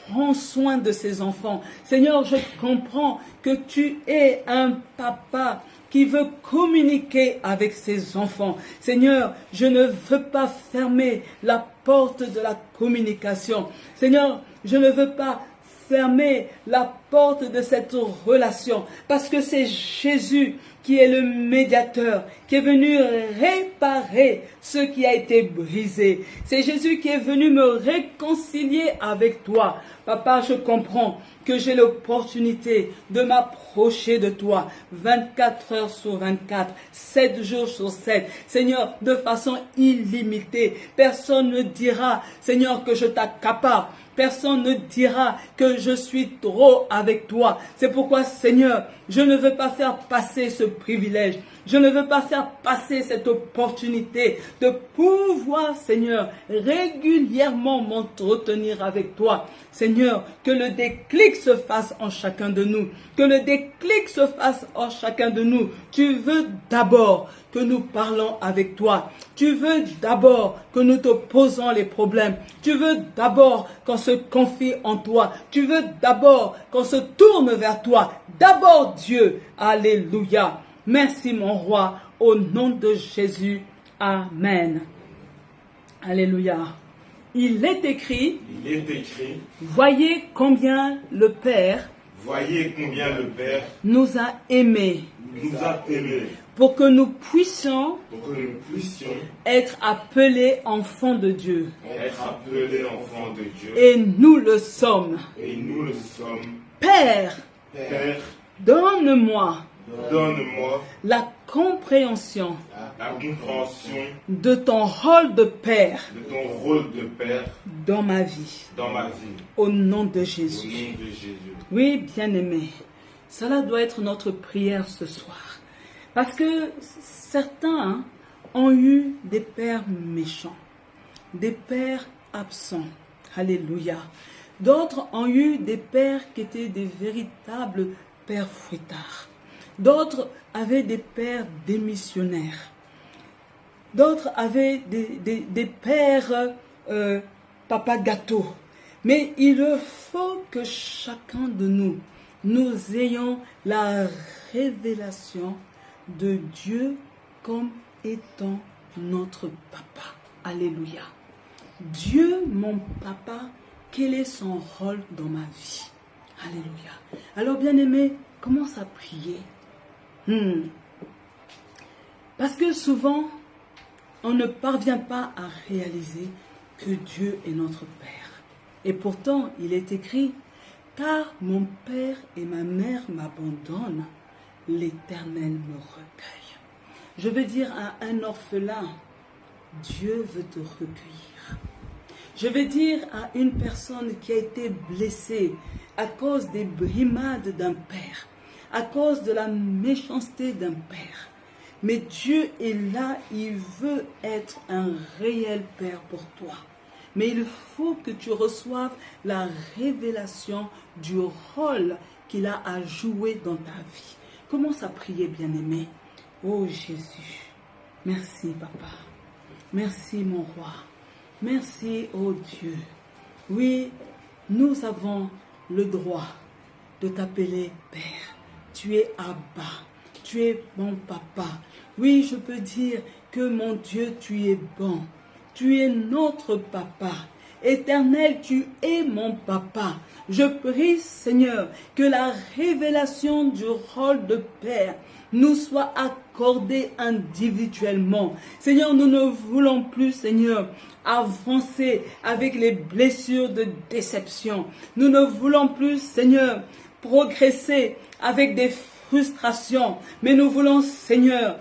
prend soin de ses enfants. Seigneur, je comprends que tu es un papa qui veut communiquer avec ses enfants. Seigneur, je ne veux pas fermer la porte de la communication. Seigneur, je ne veux pas fermer la porte de cette relation, parce que c'est Jésus qui est le médiateur, qui est venu réparer ce qui a été brisé. C'est Jésus qui est venu me réconcilier avec toi. Papa, je comprends que j'ai l'opportunité de m'approcher de toi 24 heures sur 24, 7 jours sur 7. Seigneur, de façon illimitée. Personne ne dira, Seigneur, que je t'accapare. Personne ne dira que je suis trop avec toi. C'est pourquoi, Seigneur, je ne veux pas faire passer ce privilège. Je ne veux pas faire passer cette opportunité de pouvoir, Seigneur, régulièrement m'entretenir avec toi. Seigneur, que le déclic se fasse en chacun de nous. Que le déclic se fasse en chacun de nous. Tu veux d'abord que nous parlons avec toi. Tu veux d'abord que nous te posons les problèmes. Tu veux d'abord qu'on se confie en toi. Tu veux d'abord qu'on se tourne vers toi. D'abord Dieu. Alléluia. Merci mon roi. Au nom de Jésus. Amen. Alléluia. Il est écrit. Voyez combien le Père. Nous a aimés. Pour que nous puissions être appelés enfants de Dieu. Et nous le sommes. Père, donne-moi la compréhension de ton rôle de père dans ma vie. Au nom de Jésus. Oui, bien-aimés, cela doit être notre prière ce soir. Parce que certains ont eu des pères méchants, des pères absents. Alléluia. D'autres ont eu des pères qui étaient des véritables pères fouettards. D'autres avaient des pères démissionnaires. D'autres avaient des pères papa gâteau. Mais il faut que chacun de nous ayons la révélation de Dieu comme étant notre papa. Alléluia. Dieu, mon papa, quel est son rôle dans ma vie? Alléluia. Alors, bien-aimé, commence à prier. Parce que souvent, on ne parvient pas à réaliser que Dieu est notre Père. Et pourtant, il est écrit, car mon Père et ma mère m'abandonnent, l'Éternel me recueille. Je veux dire à un orphelin, Dieu veut te recueillir. Je veux dire à une personne qui a été blessée à cause des brimades d'un père, à cause de la méchanceté d'un père. Mais Dieu est là, il veut être un réel Père pour toi. Mais il faut que tu reçoives la révélation du rôle qu'il a à jouer dans ta vie. Commence à prier, bien-aimé. Oh Jésus, merci papa. Merci mon roi. Merci, oh Dieu. Oui, nous avons le droit de t'appeler Père. Tu es Abba. Tu es mon papa. Oui, je peux dire que mon Dieu, tu es bon. Tu es notre papa. Éternel, tu es mon papa. Je prie, Seigneur, que la révélation du rôle de Père nous soit accordée individuellement. Seigneur, nous ne voulons plus, Seigneur, avancer avec les blessures de déception. Nous ne voulons plus, Seigneur, progresser avec des frustrations. Mais nous voulons, Seigneur,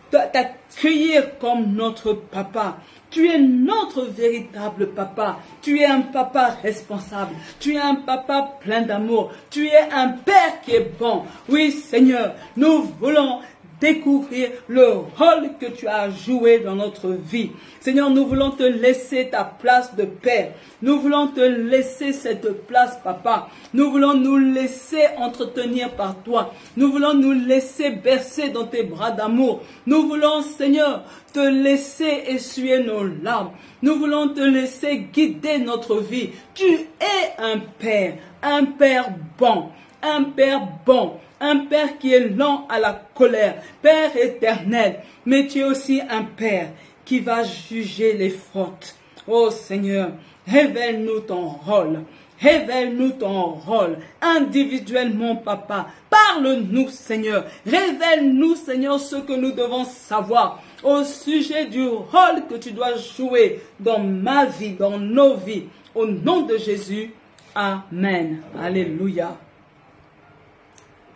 t'accueillir comme notre papa. Tu es notre véritable papa. Tu es un papa responsable. Tu es un papa plein d'amour. Tu es un Père qui est bon. Oui, Seigneur, nous voulons découvrir le rôle que tu as joué dans notre vie. Seigneur, nous voulons te laisser ta place de Père. Nous voulons te laisser cette place, papa. Nous voulons nous laisser entretenir par toi. Nous voulons nous laisser bercer dans tes bras d'amour. Nous voulons, Seigneur, te laisser essuyer nos larmes. Nous voulons te laisser guider notre vie. Tu es un Père bon, un Père bon. Un Père qui est lent à la colère, Père éternel, mais tu es aussi un Père qui va juger les fautes. Oh Seigneur, révèle-nous ton rôle. Révèle-nous ton rôle individuellement, papa. Parle-nous, Seigneur. Révèle-nous, Seigneur, ce que nous devons savoir au sujet du rôle que tu dois jouer dans ma vie, dans nos vies. Au nom de Jésus, Amen. Alléluia.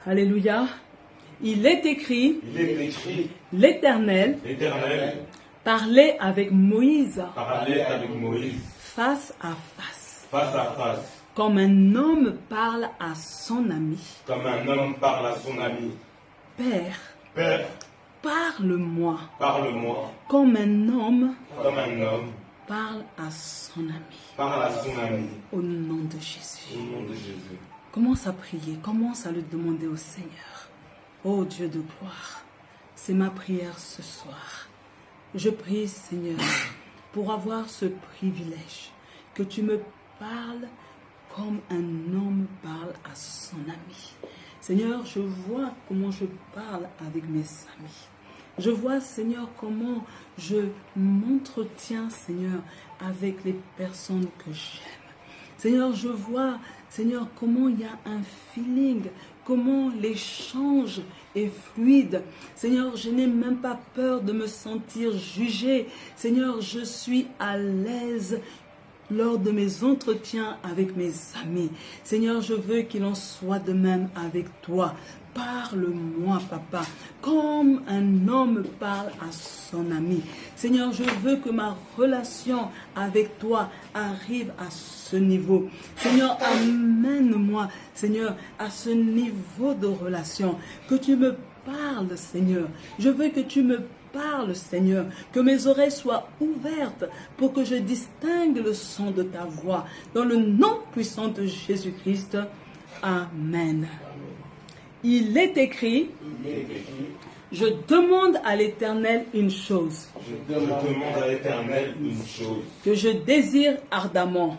Alléluia. Il est écrit, l'Éternel parlait avec Moïse, face à face. Comme un homme parle à son ami. Père, parle-moi. Comme un homme parle à son ami. Au nom de Jésus. Commence à prier, commence à le demander au Seigneur. Oh Dieu de gloire, c'est ma prière ce soir. Je prie, Seigneur, pour avoir ce privilège, que tu me parles comme un homme parle à son ami. Seigneur, je vois comment je parle avec mes amis. Je vois, Seigneur, comment je m'entretiens, Seigneur, avec les personnes que j'aime. Seigneur, je vois, Seigneur, comment il y a un feeling, comment l'échange est fluide. Seigneur, je n'ai même pas peur de me sentir jugée. Seigneur, je suis à l'aise lors de mes entretiens avec mes amis. Seigneur, je veux qu'il en soit de même avec toi. Parle-moi, papa, comme un homme parle à son ami. Seigneur, je veux que ma relation avec toi arrive à ce niveau. Seigneur, amène-moi, Seigneur, à ce niveau de relation. Que tu me parles, Seigneur. Je veux que tu me parles, Seigneur. Que mes oreilles soient ouvertes pour que je distingue le son de ta voix. Dans le nom puissant de Jésus-Christ. Amen. Il est écrit, je demande à l'Éternel une chose. Que je désire ardemment.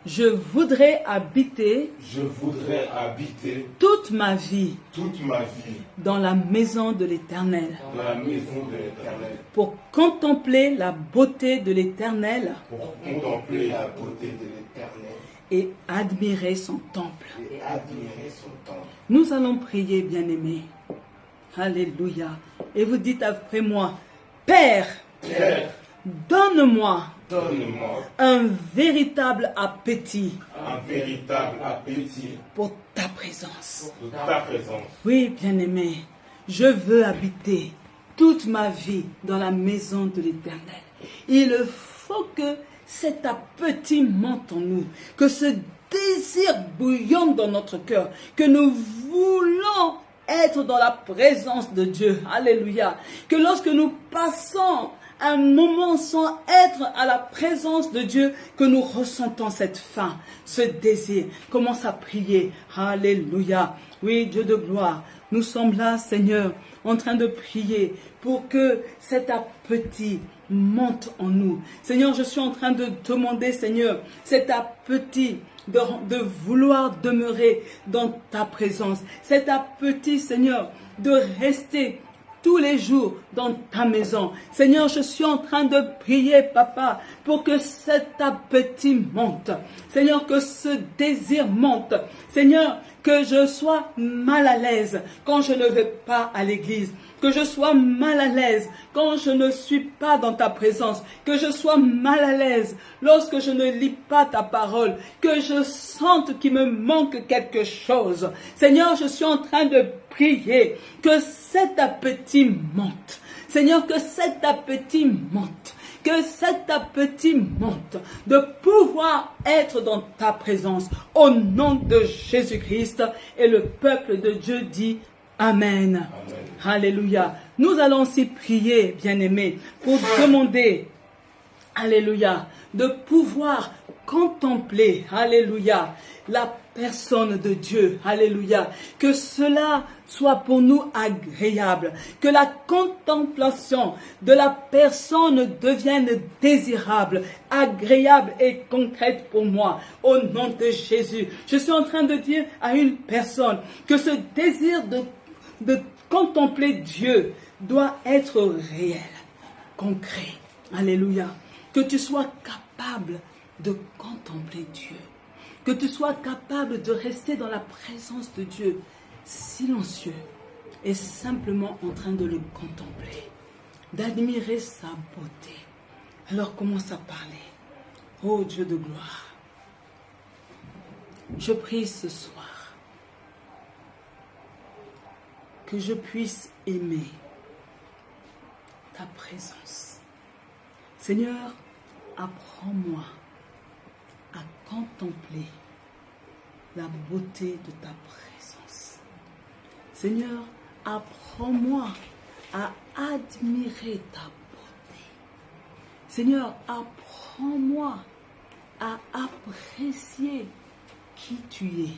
Je voudrais habiter toute ma vie dans la maison de l'Éternel. Pour contempler la beauté de l'Éternel. Et admirer son temple. Nous allons prier, bien-aimés. Alléluia. Et vous dites après moi, Père, Père, donne-moi donne-moi un véritable appétit pour ta présence. pour ta présence. Oui, bien-aimé, je veux habiter toute ma vie dans la maison de l'Éternel. Il faut que cet appétit monte en nous, que ce désir bouillonne dans notre cœur, que nous voulons être dans la présence de Dieu. Alléluia. Que lorsque nous passons un moment sans être à la présence de Dieu, que nous ressentons cette faim, ce désir. Commence à prier. Alléluia. Oui, Dieu de gloire, nous sommes là, Seigneur, en train de prier pour que cet appétit monte en nous. Seigneur, je suis en train de demander, Seigneur, cet appétit de vouloir demeurer dans ta présence. Cet appétit, Seigneur, de rester tous les jours dans ta maison. Seigneur, je suis en train de prier, Papa, pour que cet appétit monte. Seigneur, que ce désir monte. Seigneur, que je sois mal à l'aise quand je ne vais pas à l'église. Que je sois mal à l'aise quand je ne suis pas dans ta présence. Que je sois mal à l'aise lorsque je ne lis pas ta parole. Que je sente qu'il me manque quelque chose. Seigneur, je suis en train de prier que cet appétit monte. Seigneur, que cet appétit monte. Que cet appétit monte de pouvoir être dans ta présence. Au nom de Jésus-Christ, et le peuple de Dieu dit Amen. Amen. Alléluia. Nous allons aussi prier, bien-aimés, pour demander, alléluia, de pouvoir contempler, alléluia, la personne de Dieu, alléluia. Que cela soit pour nous agréable. Que la contemplation de la personne devienne désirable, agréable et concrète pour moi. Au nom de Jésus. Je suis en train de dire à une personne que ce désir de contempler Dieu doit être réel, concret. Alléluia. Que tu sois capable de contempler Dieu. Que tu sois capable de rester dans la présence de Dieu, silencieux et simplement en train de le contempler, d'admirer sa beauté. Alors commence à parler. Oh Dieu de gloire, je prie ce soir que je puisse aimer ta présence. Seigneur, apprends-moi à contempler la beauté de ta présence. Seigneur, apprends-moi à admirer ta beauté. Seigneur, apprends-moi à apprécier qui tu es.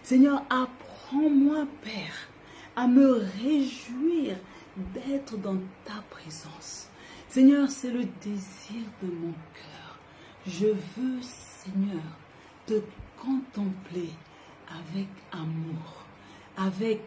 Seigneur, apprends-moi, Père, à me réjouir d'être dans ta présence. Seigneur, c'est le désir de mon cœur. Je veux, Seigneur, te contempler avec amour, avec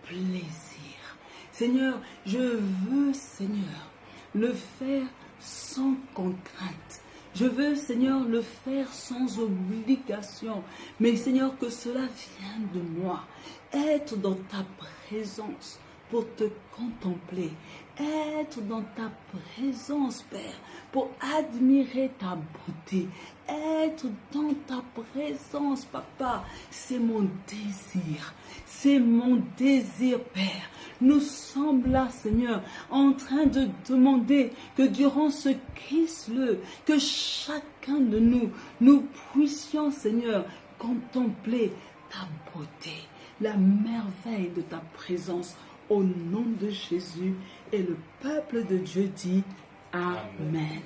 plaisir. Seigneur, je veux, Seigneur, le faire sans contrainte. Je veux, Seigneur, le faire sans obligation. Mais, Seigneur, que cela vienne de moi. Être dans ta présence pour te contempler. Être dans ta présence, Père, pour admirer ta beauté. Être dans ta présence, Papa, c'est mon désir. C'est mon désir, Père. Nous sommes là, Seigneur, en train de demander que durant ce Christ-le, que chacun de nous puissions, Seigneur, contempler ta beauté, la merveille de ta présence, au nom de Jésus. Et le peuple de Dieu dit Amen. Amen.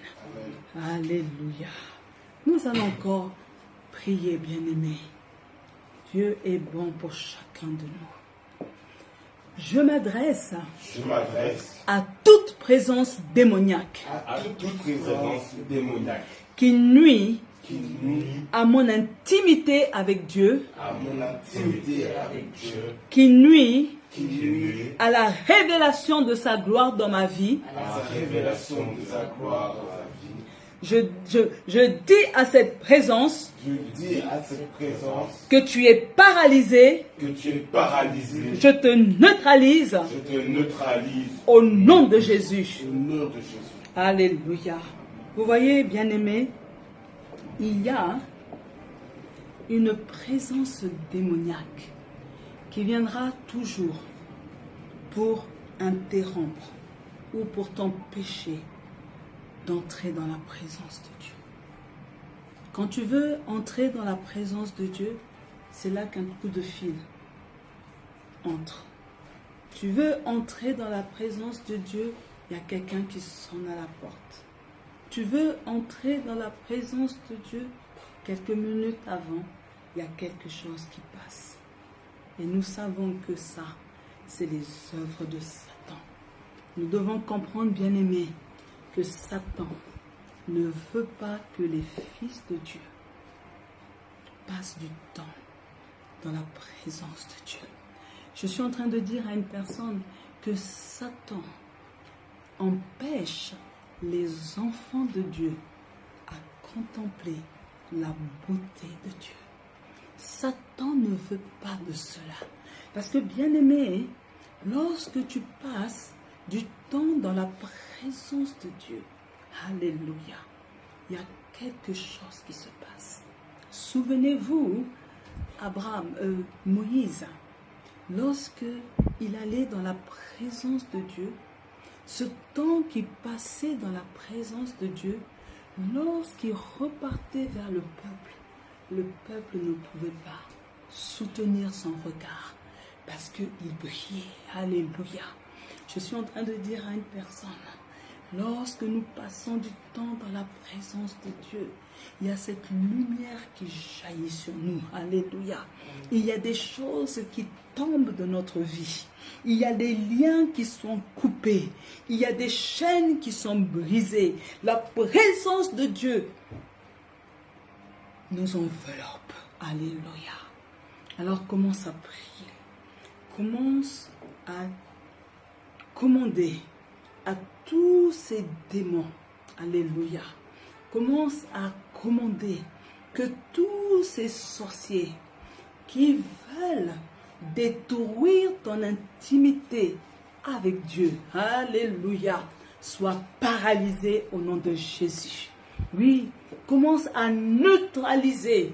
Alléluia. Nous allons encore prier, bien-aimés. Dieu est bon pour chacun de nous. Je m'adresse à toute présence démoniaque, qui nuit à mon intimité avec Dieu, qui nuit à la révélation de sa gloire dans ma vie. Je dis à cette présence que tu es paralysé. Je te neutralise. Au nom de Jésus. Alléluia. Vous voyez, bien-aimés, il y a une présence démoniaque qui viendra toujours pour interrompre ou pour t'empêcher d'entrer dans la présence de Dieu. Quand tu veux entrer dans la présence de Dieu, c'est là qu'un coup de fil entre. Tu veux entrer dans la présence de Dieu, il y a quelqu'un qui sonne à la porte. Tu veux entrer dans la présence de Dieu, quelques minutes avant, il y a quelque chose qui passe. Et nous savons que ça, c'est les œuvres de Satan. Nous devons comprendre, bien-aimés, que Satan ne veut pas que les fils de Dieu passent du temps dans la présence de Dieu. Je suis en train de dire à une personne que Satan empêche les enfants de Dieu à contempler la beauté de Dieu. Satan ne veut pas de cela. Parce que, bien-aimé, lorsque tu passes du temps dans la présence de Dieu, alléluia, il y a quelque chose qui se passe. Souvenez-vous, Moïse, lorsque il allait dans la présence de Dieu, ce temps qu'il passait dans la présence de Dieu, lorsqu'il repartait vers le peuple ne pouvait pas soutenir son regard parce qu'il brillait. Alléluia. Je suis en train de dire à une personne, lorsque nous passons du temps dans la présence de Dieu, il y a cette lumière qui jaillit sur nous. Alléluia. Il y a des choses qui tombent de notre vie. Il y a des liens qui sont coupés. Il y a des chaînes qui sont brisées. La présence de Dieu nous enveloppe. Alléluia. Alors commence à prier. Commence à commander à tous ces démons. Alléluia. Commence à commander que tous ces sorciers qui veulent détruire ton intimité avec Dieu, alléluia, soient paralysés au nom de Jésus. Oui, commence à neutraliser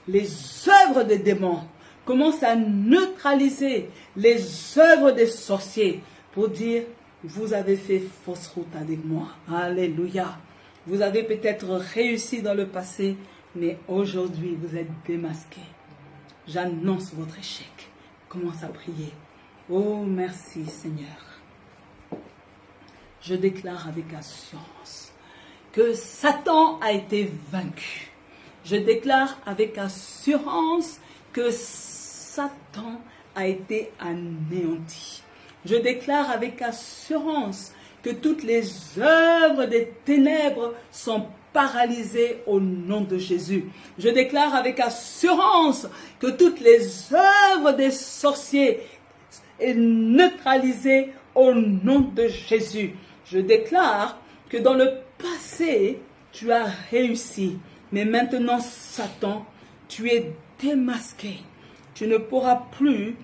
les œuvres des démons. Commence à neutraliser les œuvres des sorciers pour dire, vous avez fait fausse route avec moi. Alléluia. Vous avez peut-être réussi dans le passé, mais aujourd'hui, vous êtes démasqués. J'annonce votre échec. Commence à prier. Oh, merci Seigneur. Je déclare avec assurance que Satan a été vaincu. Je déclare avec assurance que Satan a été anéanti. Je déclare avec assurance que toutes les œuvres des ténèbres sont paralysées au nom de Jésus. Je déclare avec assurance que toutes les œuvres des sorciers sont neutralisées au nom de Jésus. Je déclare que dans le passé, tu as réussi. Mais maintenant, Satan, tu es démasqué. Tu ne pourras plus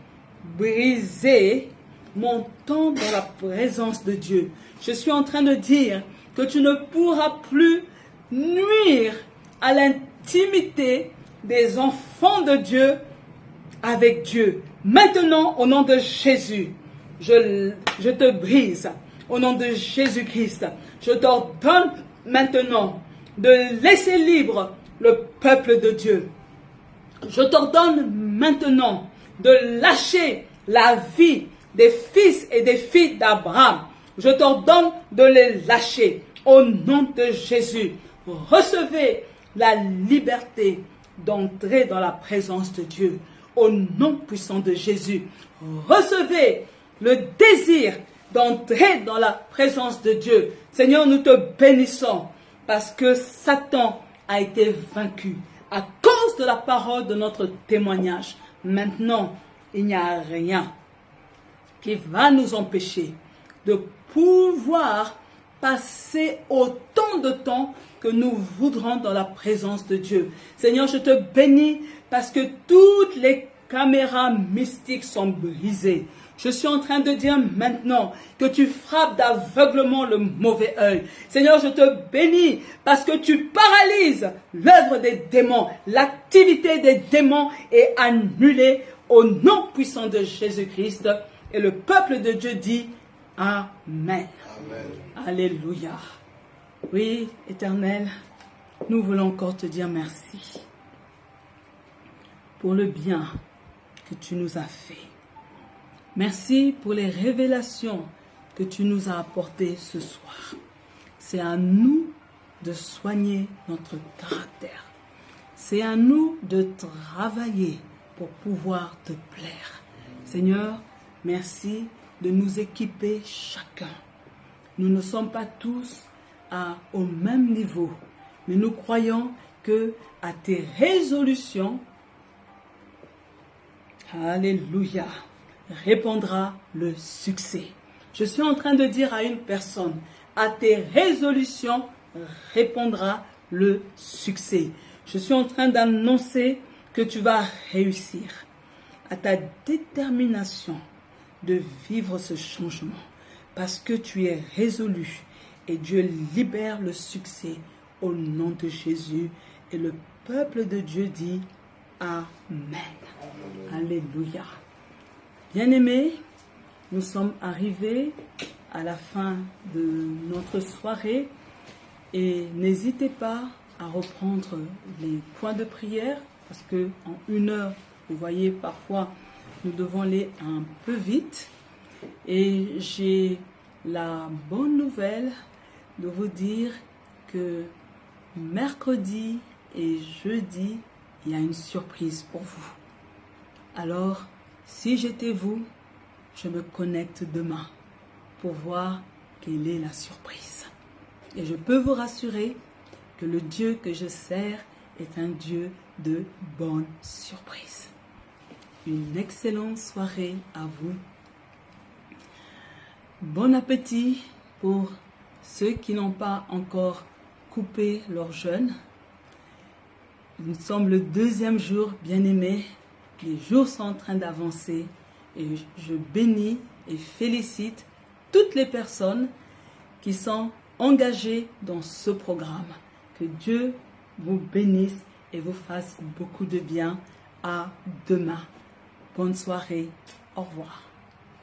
briser mon temps dans la présence de Dieu. Je suis en train de dire que tu ne pourras plus nuire à l'intimité des enfants de Dieu avec Dieu. Maintenant, au nom de Jésus, je te brise. Au nom de Jésus-Christ, je t'ordonne maintenant de laisser libre le peuple de Dieu. Je t'ordonne maintenant de lâcher la vie des fils et des filles d'Abraham. Je t'ordonne de les lâcher au nom de Jésus. Recevez la liberté d'entrer dans la présence de Dieu au nom puissant de Jésus. Recevez le désir d'entrer dans la présence de Dieu. Seigneur, nous te bénissons parce que Satan a été vaincu à cause de la parole de notre témoignage. Maintenant, il n'y a rien qui va nous empêcher de pouvoir passer autant de temps que nous voudrons dans la présence de Dieu. Seigneur, je te bénis parce que toutes les caméras mystiques sont brisées. Je suis en train de dire maintenant que tu frappes d'aveuglement le mauvais œil. Seigneur, je te bénis parce que tu paralyses l'œuvre des démons. L'activité des démons est annulée au nom puissant de Jésus-Christ. Et le peuple de Dieu dit Amen. Amen. Alléluia. Oui, Éternel, nous voulons encore te dire merci pour le bien que tu nous as fait. Merci pour les révélations que tu nous as apportées ce soir. C'est à nous de soigner notre caractère. C'est à nous de travailler pour pouvoir te plaire. Seigneur, merci de nous équiper chacun. Nous ne sommes pas tous au même niveau, mais nous croyons que à tes résolutions, alléluia, répondra le succès. Je suis en train de dire à une personne, à tes résolutions répondra le succès. Je suis en train d'annoncer que tu vas réussir. À ta détermination de vivre ce changement, parce que tu es résolu et Dieu libère le succès au nom de Jésus. Et le peuple de Dieu dit Amen. Alléluia. Bien-aimés, nous sommes arrivés à la fin de notre soirée et n'hésitez pas à reprendre les points de prière parce que en 1 heure, vous voyez, parfois nous devons aller un peu vite et j'ai la bonne nouvelle de vous dire que mercredi et jeudi, il y a une surprise pour vous. Alors, si j'étais vous, je me connecte demain pour voir quelle est la surprise. Et je peux vous rassurer que le Dieu que je sers est un Dieu de bonnes surprises. Une excellente soirée à vous. Bon appétit pour ceux qui n'ont pas encore coupé leur jeûne. Nous sommes le 2e jour, bien-aimés. Les jours sont en train d'avancer et je bénis et félicite toutes les personnes qui sont engagées dans ce programme. Que Dieu vous bénisse et vous fasse beaucoup de bien. À demain. Bonne soirée. Au revoir.